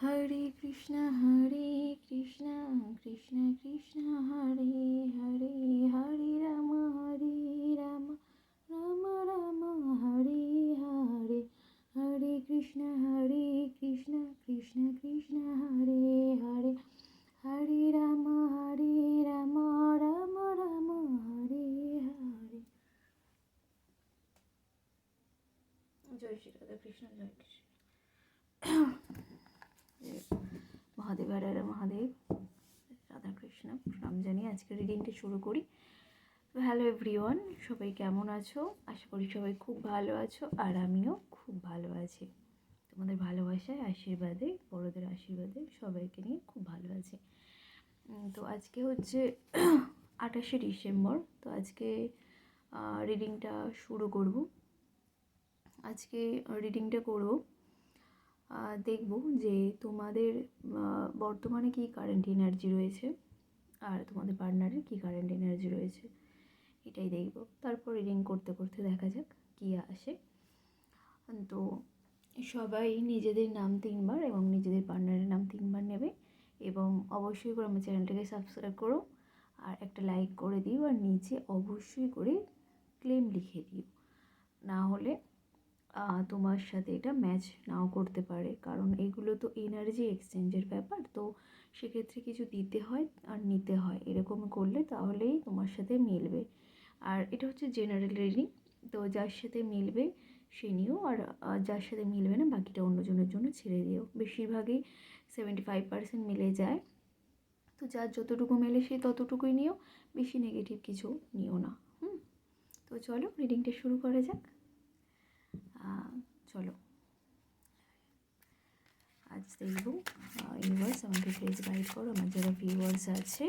হরে কৃষ্ণ কৃষ্ণ কৃষ্ণ হরে হরে, হরে রাম রাম রাম হরে হরে, হরে কৃষ্ণ কৃষ্ণ কৃষ্ণ হরে হরে, হরে রাম রাম রাম হরে হরে। জয় শ্রী রাধা কৃষ্ণ, জয় কৃষ্ণ। মহাদেব হর হর মহাদেব, রাধাকৃষ্ণ প্রণাম জানিয়ে আজকে রিডিংটা শুরু করি। তো হ্যালো এভরিওয়ান, সবাই কেমন আছো? আশা করি সবাই খুব ভালো আছো, আর আমিও খুব ভালো আছি। তোমাদের ভালোবাসায়, আশীর্বাদে, বড়দের আশীর্বাদে সবাইকে নিয়ে খুব ভালো আছি। তো আজকে হচ্ছে 28শে ডিসেম্বর। তো আজকে রিডিংটা শুরু করব। আজকে রিডিংটা করব, দেখব যে তোমাদের বর্তমানে কী কারেন্ট এনার্জি রয়েছে আর তোমাদের পার্টনারের কী কারেন্ট এনার্জি রয়েছে, এটাই দেখব। তারপর রিডিং করতে করতে দেখা যাক কী আসে। তো সবাই নিজেদের নাম 3বার এবং নিজেদের পার্টনারের নাম 3বার নেবে, এবং অবশ্যই করে আমার চ্যানেলটাকে সাবস্ক্রাইব করো, আর একটা লাইক করে দিও, আর নিচে অবশ্যই করে ক্লেম লিখে দিও। না হলে তোমার সাথে এটা ম্যাচ নাও করতে পারে, কারণ এগুলো তো এনার্জি এক্সচেঞ্জের ব্যাপার। তো সেক্ষেত্রে কিছু দিতে হয় আর নিতে হয়, এরকম করলে তাহলেই তোমার সাথে মিলবে। আর এটা হচ্ছে জেনারেল রিডিং, তো যার সাথে মিলবে সে নিও, আর যার সাথে মিলবে না বাকিটা অন্যজনের জন্য ছেড়ে দিও। বেশিরভাগই 75% মিলে যায়, তো যার যতটুকু মেলে সে ততটুকুই নিও, বেশি নেগেটিভ কিছু নিও না। তো চলো রিডিংটা শুরু করা যাক। চলো আজ দেখব ইউনিভার্স আমাকে প্লিজ গাইড করো। আমার যারা ভিউয়ার্স আছে,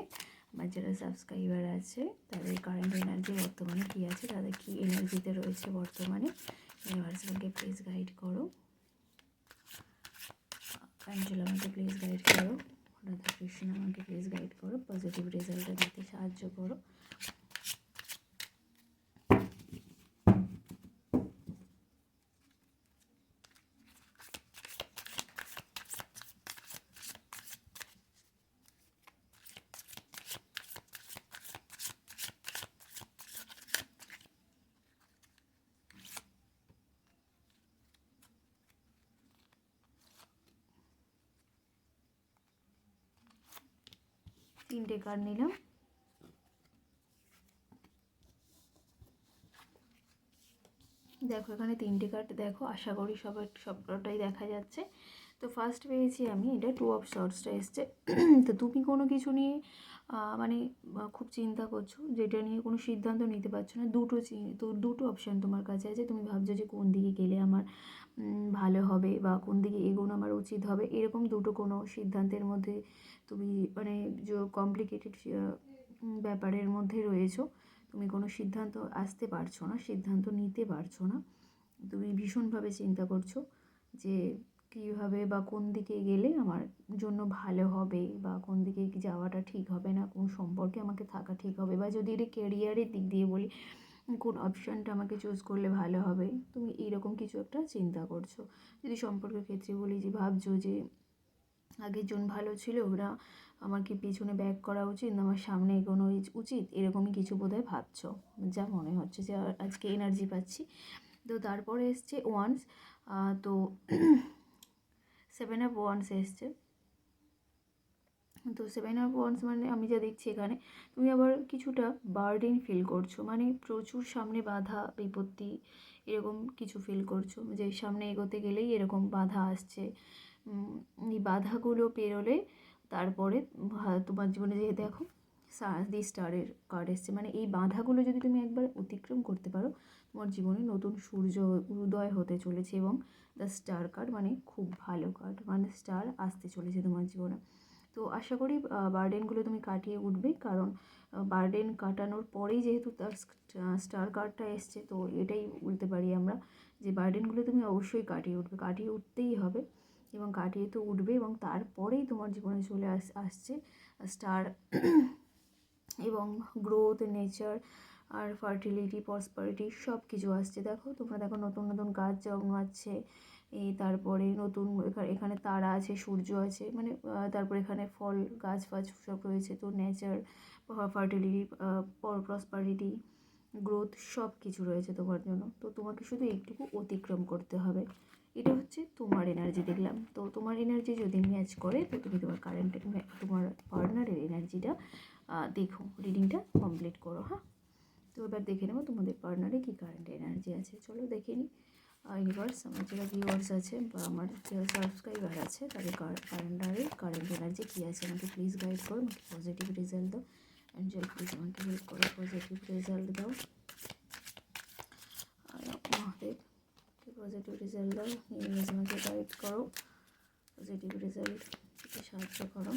আমার যারা সাবস্ক্রাইবার আছে, তাদের কারেন্ট এনার্জি বর্তমানে কী আছে, তাদের কী এনার্জিতে রয়েছে বর্তমানে, ইউনিভার্স আমাকে প্লিজ গাইড করো। অ্যাঞ্জেল আমাকে প্লিজ গাইড করো। রাধাকৃষ্ণ আমাকে প্লিজ গাইড করো, পজিটিভ রেজাল্টটা দিতে সাহায্য করো। তিনটে কার্ড নিলাম। দেখো এখানে তিনটে কার্ড, দেখো আশা করি সবটাই দেখা যাচ্ছে। তো ফার্স্ট পেয়েছি আমি, এটা 2 অফ শর্টসটা এসছে। তো তুমি কোনো কিছু নিয়ে মানে খুব চিন্তা করছো, যেটা নিয়ে কোনো সিদ্ধান্ত নিতে পারছো না। দুটো অপশান তোমার কাছে আছে। তুমি ভাবছো যে কোন দিকে গেলে আমার ভালো হবে, বা কোন দিকে এগোনো আমার উচিত হবে, এরকম দুটো কোনো সিদ্ধান্তের মধ্যে তুমি মানে যে কমপ্লিকেটেড ব্যাপারের মধ্যে রয়েছো। তুমি কোনো সিদ্ধান্ত আসতে পারছো না, সিদ্ধান্ত নিতে পারছো না। তুমি ভীষণভাবে চিন্তা করছো যে কীভাবে বা কোন দিকে গেলে আমার জন্য ভালো হবে, বা কোন দিকে যাওয়াটা ঠিক হবে, না কোন সম্পর্কে আমাকে থাকা ঠিক হবে, বা যদি এটা কেরিয়ারের দিক দিয়ে বলি কোন অপশানটা আমাকে চুজ করলে ভালো হবে, তুমি এইরকম কিছু একটা চিন্তা করছো। যদি সম্পর্কের ক্ষেত্রে বলি, যে ভাবছো যে আগের জন ভালো ছিল, ওরা আমার কি পিছনে ব্যাক করা উচিত, না আমার সামনে এগোনো উচিত, এরকমই কিছু বোধহয় ভাবছো, যা মনে হচ্ছে যে আজকে এনার্জি পাচ্ছি। তো তারপরে এসছে ওয়ান্স, তো 7 অফ ওয়ান্স এসছে। তো 7 অফ ওয়ান্স মানে আমি যা দেখছি এখানে, তুমি আবার কিছুটা বার্ডেন ফিল করছো, মানে প্রচুর সামনে বাধা বিপত্তি এরকম কিছু ফিল করছো, যে সামনে এগোতে গেলেই এরকম বাধা আসছে। এই বাধাগুলো পেরোলে তারপরে তোমার জীবনে যে দেখো দি স্টারের কার্ড এসছে, মানে এই বাধাগুলো যদি তুমি একবার অতিক্রম করতে পারো, তোমার জীবনে নতুন সূর্য উদয় হতে চলেছে। এবং দ্য স্টার কার্ড মানে খুব ভালো কার্ড, মানে স্টার আসতে চলেছে তোমার জীবনে। তো আশা করি বার্ডেনগুলো তুমি কাটিয়ে উঠবে, কারণ বার্ডেন কাটানোর পরেই যেহেতু তার স্টার কার্ডটা এসছে, তো এটাই বলতে পারি আমরা যে বার্ডেনগুলো তুমি অবশ্যই কাটিয়ে উঠবে, কাটিয়ে উঠতেই হবে, এবং কাটিয়ে তো উঠবে। এবং তারপরেই তোমার জীবনে চলে আসছে স্টার, এবং গ্রোথ, নেচার, আর ফার্টিলিটি, প্রসপারিটি সব কিছু আসছে। দেখো তোমরা দেখো নতুন নতুন গাছ জন্মাচ্ছে, এই তারপরে নতুন এখানে তারা আছে, সূর্য আছে, মানে তারপরে এখানে ফল গাছ ফাছ সব রয়েছে। তো নেচার, ফার্টিলিটি, প্রসপারিটি, গ্রোথ সব কিছু রয়েছে তোমার জন্য। তো তোমাকে শুধু এইটুকু অতিক্রম করতে হবে। এটা হচ্ছে তোমার এনার্জি দেখলাম। তো তোমার এনার্জি যদি ম্যাচ করে তো তুমি তোমার তোমার পার্টনারের এনার্জিটা দেখো, রিডিংটা কমপ্লিট করো। হ্যাঁ, তো এবার দেখে নেবো তোমাদের পার্টনারে কী কারেন্ট এনার্জি আছে। চলো দেখে নিই। ইউনিভার্স, আমার যারা ভিউয়ার্স আছে বা আমার যারা সাবস্ক্রাইবার আছে তাদের কারেন্ট এনার্জি কী আছে আমাকে প্লিজ গাইড করো, আমাকে পজিটিভ রেজাল্ট দাও। অ্যাঞ্জেল প্লিজ আমাকে হেল্প করো, পজিটিভ রেজাল্ট দাও। মহাদেব পজিটিভ রেজাল্ট দাও। ইউনিভার্স আমাকে গাইড করো, পজিটিভ রেজাল্ট দিতে সাহায্য করো।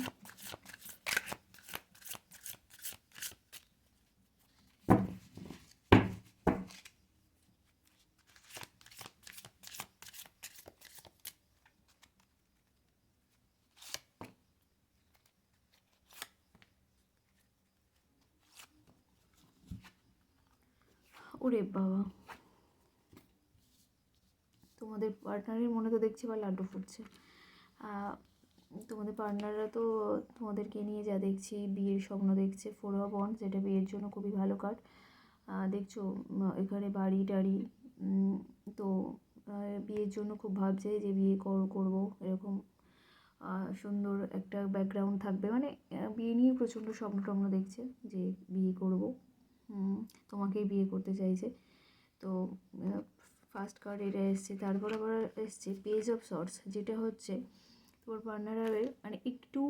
ওরে বাবা, তোমাদের পার্টনারের মনে তো দেখছি বা লাড্ডু ফুটছে। তোমাদের পার্টনাররা তো তোমাদেরকে নিয়ে যা দেখছি বিয়ের স্বপ্ন দেখছে। 4 অফ ওয়ান্ডস, যেটা বিয়ের জন্য খুবই ভালো কার্ড। দেখছো এখানে বাড়ি টাড়ি, তো বিয়ের জন্য খুব ভাবছে যে বিয়ে করবো, এরকম সুন্দর একটা ব্যাকগ্রাউন্ড থাকবে। মানে বিয়ে নিয়ে প্রচণ্ড স্বপ্ন টপ্ন দেখছে যে বিয়ে করবো, তোমাকেই বিয়ে করতে চাইছে। তো ফার্স্ট কার্ড এটা এসছে। তারপর আবার এসছে পেজ অফ সর্টস, যেটা হচ্ছে তোমার পার্টনারের মানে একটু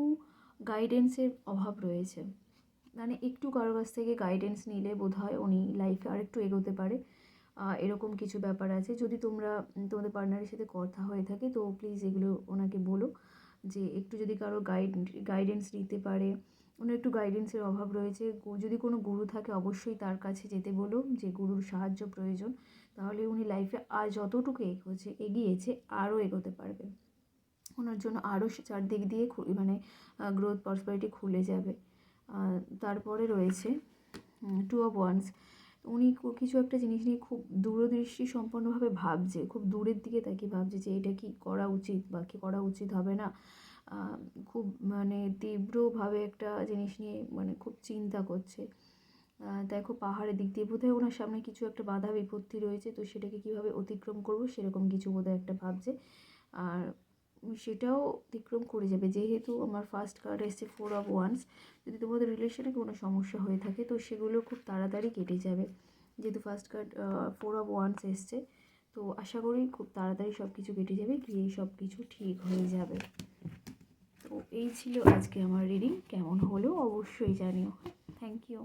গাইডেন্সের অভাব রয়েছে। মানে একটু কারোর কাছ থেকে গাইডেন্স নিলে বোধহয় উনি লাইফে আরেকটু এগোতে পারে, এরকম কিছু ব্যাপার আছে। যদি তোমাদের পার্টনারের সাথে কথা হয়ে থাকে তো প্লিজ এগুলো ওনাকে বলো যে একটু যদি কারো গাইডেন্স নিতে পারে। ওনার একটু গাইডেন্সের অভাব রয়েছে। যদি কোনো গুরু থাকে অবশ্যই তার কাছে যেতে বলো, যে গুরুর সাহায্য প্রয়োজন। তাহলে উনি লাইফে আর যতটুকু এগিয়েছে আরও এগোতে পারবে। ওনার জন্য আরও চারদিক দিয়ে মানে গ্রোথ প্রসপারিটি খুলে যাবে। তারপরে রয়েছে 2 অফ ওয়ান্ডস। উনি কিছু একটা জিনিস নিয়ে খুব দূরদৃষ্টি সম্পন্নভাবে ভাবছে, খুব দূরের দিকে তাকিয়ে ভাবছে যে এটা কি করা উচিত বা কি করা উচিত হবে না। খুব মানে তীব্রভাবে একটা জিনিস নিয়ে মানে খুব চিন্তা করছে। দেখো পাহাড়ের দিক দিয়ে বোধহয় ওনার সামনে কিছু একটা বাধা বিপত্তি রয়েছে, তো সেটাকে কীভাবে অতিক্রম করবো সেরকম কিছু বোধহয় একটা ভাবছে। আর সেটাও অতিক্রম করে যাবে, যেহেতু আমার ফার্স্ট কার্ড এসছে 4 অফ ওয়ান্ডস। যদি তোমাদের রিলেশনে কোনো সমস্যা হয়ে থাকে তো সেগুলো খুব তাড়াতাড়ি কেটে যাবে, যেহেতু ফার্স্ট কার্ড 4 অফ ওয়ান্ডস এসছে। তো আশা করি খুব তাড়াতাড়ি সব কিছু কেটে যাবে, গিয়ে সব কিছু ঠিক হয়ে যাবে। তো এই ছিল আজকে আমার রিডিং। কেমন হলো অবশ্যই জানিও। Thank you.